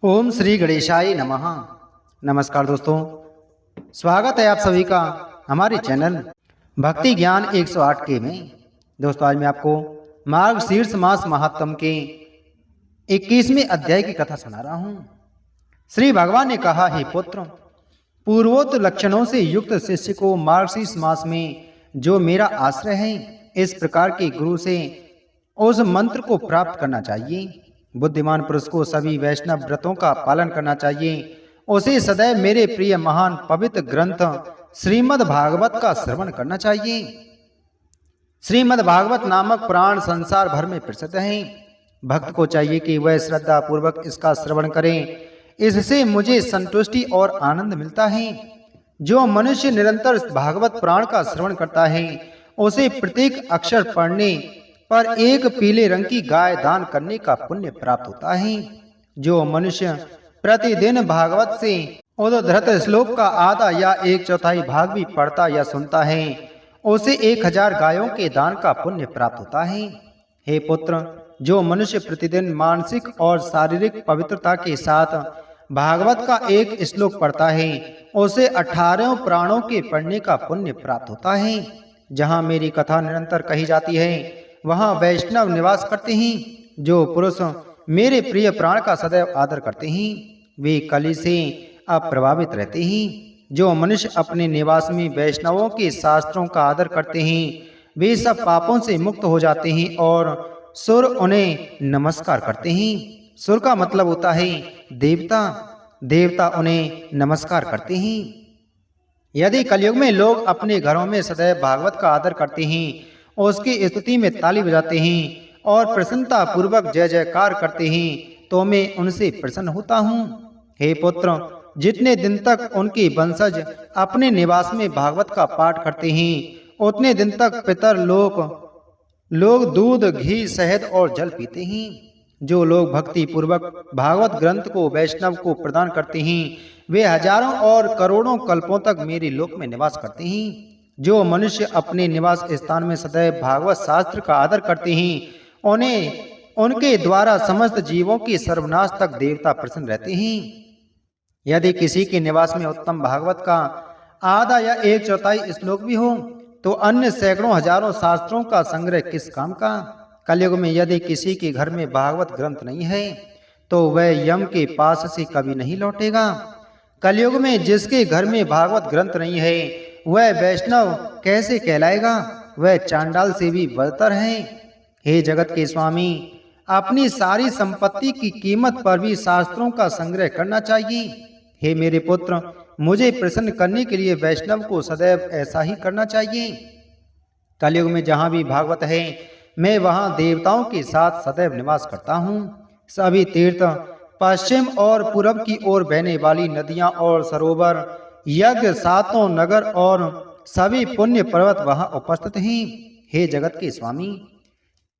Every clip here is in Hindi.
ओम श्री गणेशाय नमः। नमस्कार दोस्तों, स्वागत है आप सभी का हमारे चैनल भक्ति ज्ञान 108 के में। दोस्तों, आज मैं आपको मार्गशीर्ष मास महात्म के 21वें अध्याय की कथा सुना रहा हूँ। श्री भगवान ने कहा, हे पुत्र, पूर्वोक्त लक्षणों से युक्त शिष्य को मार्गशीर्ष मास में जो मेरा आश्रय है, इस प्रकार के गुरु से उस मंत्र को प्राप्त करना चाहिए। बुद्धिमान पुरुष को सभी वैष्णव व्रतों का पालन करना चाहिए। उसे सदैव मेरे प्रिय महान पवित्र ग्रंथ श्रीमद् भागवत का श्रवण करना चाहिए। श्रीमद् भागवत नामक पुराण संसार भर में प्रसिद्ध है। भक्त को चाहिए कि वह श्रद्धा पूर्वक इसका श्रवण करें। इससे मुझे संतुष्टि और आनंद मिलता है। जो मनुष्य निरंतर भागवत पुराण का श्रवण करता है, उसे प्रत्येक अक्षर पढ़ने पर एक पीले रंग की गाय दान करने का पुण्य प्राप्त होता है। जो मनुष्य प्रतिदिन भागवत से उद्धृत श्लोक का आधा या 1/4 भाग भी पढ़ता या सुनता है, उसे 1000 गायों के दान का पुण्य प्राप्त होता है। हे पुत्र, जो मनुष्य प्रतिदिन मानसिक और शारीरिक पवित्रता के साथ भागवत का एक श्लोक पढ़ता है, उसे 18 पुराणों के पढ़ने का पुण्य प्राप्त होता है। जहाँ मेरी कथा निरंतर कही जाती है, वहाँ वैष्णव निवास करते हैं। जो पुरुष मेरे प्रिय प्राण का सदैव आदर करते हैं, वे कली से अप्रभावित रहते हैं। जो मनुष्य अपने निवास में वैष्णवों के शास्त्रों का आदर करते हैं, वे सब पापों से मुक्त हो जाते हैं और सुर उन्हें नमस्कार करते हैं। सुर का मतलब होता है देवता। देवता उन्हें नमस्कार करते हैं। यदि कलयुग में लोग अपने घरों में सदैव भागवत का आदर करते हैं, उसकी स्तुति में ताली बजाते हैं और प्रसन्नता पूर्वक जय जयकार करते हैं, तो मैं उनसे प्रसन्न होता हूँ। हे पुत्र, जितने दिन तक उनके वंशज अपने निवास में भागवत का पाठ करते हैं, उतने दिन तक पितर लोग दूध, घी, शहद और जल पीते हैं। जो लोग भक्ति पूर्वक भागवत ग्रंथ को वैष्णव को प्रदान करते हैं, वे हजारों और करोड़ों कल्पों तक मेरे लोक में निवास करते हैं। जो मनुष्य अपने निवास स्थान में सदैव भागवत शास्त्र का आदर करते हैं, उन्हें उनके द्वारा समस्त जीवों के सर्वनाश तक देवता प्रसन्न रहते हैं। यदि किसी के निवास में उत्तम भागवत का आधा या 1/4 श्लोक भी हो, तो अन्य सैकड़ों हजारों शास्त्रों का संग्रह किस काम का। कलयुग में यदि किसी के घर में भागवत ग्रंथ नहीं है, तो वह यम के पास से कभी नहीं लौटेगा। कलयुग में जिसके घर में भागवत ग्रंथ नहीं है, वह वैष्णव कैसे कहलाएगा। वह चांडाल से भी बदतर है। हे जगत के स्वामी, अपनी सारी संपत्ति की कीमत पर भी शास्त्रों का संग्रह करना चाहिए। हे मेरे पुत्र, मुझे प्रसन्न करने के लिए वैष्णव को सदैव ऐसा ही करना चाहिए। कलयुग में जहाँ भी भागवत है, मैं वहाँ देवताओं के साथ सदैव निवास करता हूँ। सभी तीर्थ, पश्चिम और पूर्व की ओर बहने वाली नदियाँ और सरोवर, यज्ञ, सातों नगर और सभी पुण्य पर्वत वहां उपस्थित हैं। हे जगत के स्वामी,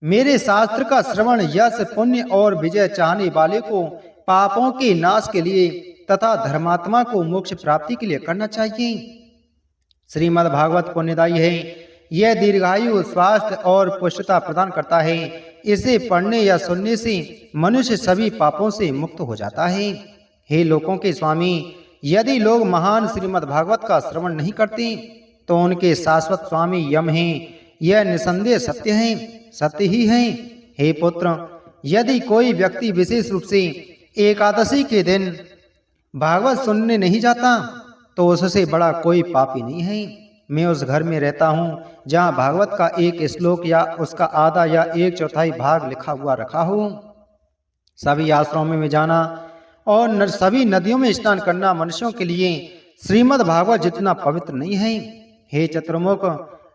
मेरे शास्त्र का श्रवण यश, पुण्य और विजय चाहने वाले को पापों के नाश के लिए तथा धर्मात्मा को मोक्ष प्राप्ति के लिए करना चाहिए। श्रीमद् भागवत पुण्यदायी है। यह दीर्घायु, स्वास्थ्य और पुष्टता प्रदान करता है। इसे पढ़ने या सुनने से मनुष्य सभी पापों से मुक्त हो जाता है। हे लोकों के स्वामी, यदि लोग महान श्रीमद् भागवत का श्रवण नहीं करते, तो उनके शाश्वत स्वामी यम हैं। यह निसंदेह सत्य है, सत्य ही है। हे पुत्र, यदि कोई व्यक्ति विशेष रूप से एकादशी के दिन भागवत सुनने नहीं जाता, तो उससे बड़ा कोई पापी नहीं है। मैं उस घर में रहता हूँ जहाँ भागवत का एक श्लोक या उसका आधा या 1/4 भाग लिखा हुआ रखा हो। सभी आश्रमों में जाना और सभी नदियों में स्नान करना मनुष्यों के लिए श्रीमद् भागवत जितना पवित्र नहीं है। हे चतुर्मुख,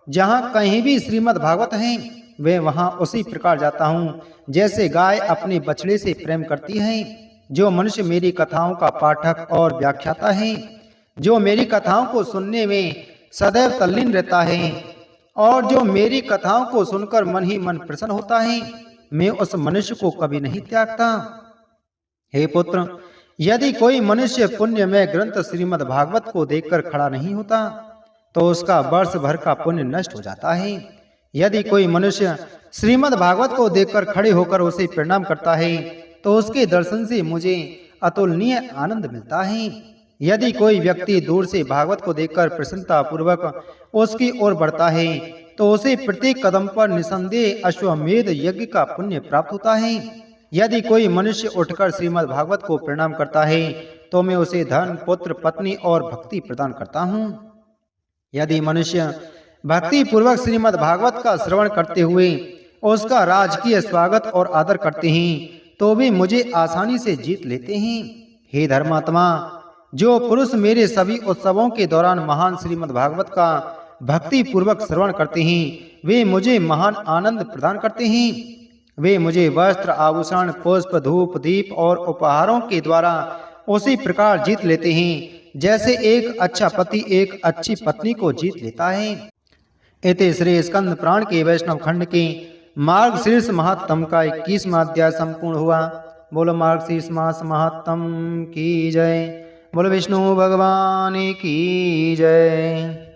जहाँ कहीं भी श्रीमद् भागवत है, वे वहाँ उसी प्रकार जाता हूँ जैसे गाय अपने बछड़े से प्रेम करती है। जो मनुष्य मेरी कथाओं का पाठक और व्याख्याता है, जो मेरी कथाओं को सुनने में सदैव तल्लीन रहता है और जो मेरी कथाओं को सुनकर मन ही मन प्रसन्न होता है, मैं उस मनुष्य को कभी नहीं त्यागता। हे पुत्र, यदि कोई मनुष्य पुण्य में ग्रंथ श्रीमद् भागवत को देखकर खड़ा नहीं होता, तो उसका वर्ष भर का पुण्य नष्ट हो जाता है। यदि कोई मनुष्य श्रीमद् भागवत को देखकर खड़े होकर उसे प्रणाम करता है, तो उसके दर्शन से मुझे अतुलनीय आनंद मिलता है। यदि कोई व्यक्ति दूर से भागवत को देखकर प्रसन्नता पूर्वक उसकी ओर बढ़ता है तो उसे प्रत्येक कदम पर निसंदेह अश्वमेध यज्ञ का पुण्य प्राप्त होता है। यदि कोई मनुष्य उठकर श्रीमद् भागवत को प्रणाम करता है तो मैं उसे धन, पुत्र, पत्नी और भक्ति प्रदान करता हूँ। यदि मनुष्य भक्ति पूर्वक श्रीमद् भागवत का श्रवण करते हुए उसका राजकीय स्वागत और आदर करते हैं तो वे मुझे आसानी से जीत लेते हैं। हे धर्मात्मा, जो पुरुष मेरे सभी उत्सवों के दौरान महान श्रीमद् भागवत का भक्ति पूर्वक श्रवण करते हैं वे मुझे महान आनंद प्रदान करते हैं। वे मुझे वस्त्र, आभूषण, पुष्प, धूप, दीप और उपहारों के द्वारा उसी प्रकार जीत लेते हैं जैसे एक अच्छा पति एक अच्छी पत्नी को जीत लेता है। इति श्री स्कंद पुराण के वैष्णव खंड के मार्गशीर्ष महात्म का 21वां अध्याय संपूर्ण हुआ। बोलो मार्गशीर्ष मास महात्म की जय। बोलो विष्णु भगवान की जय।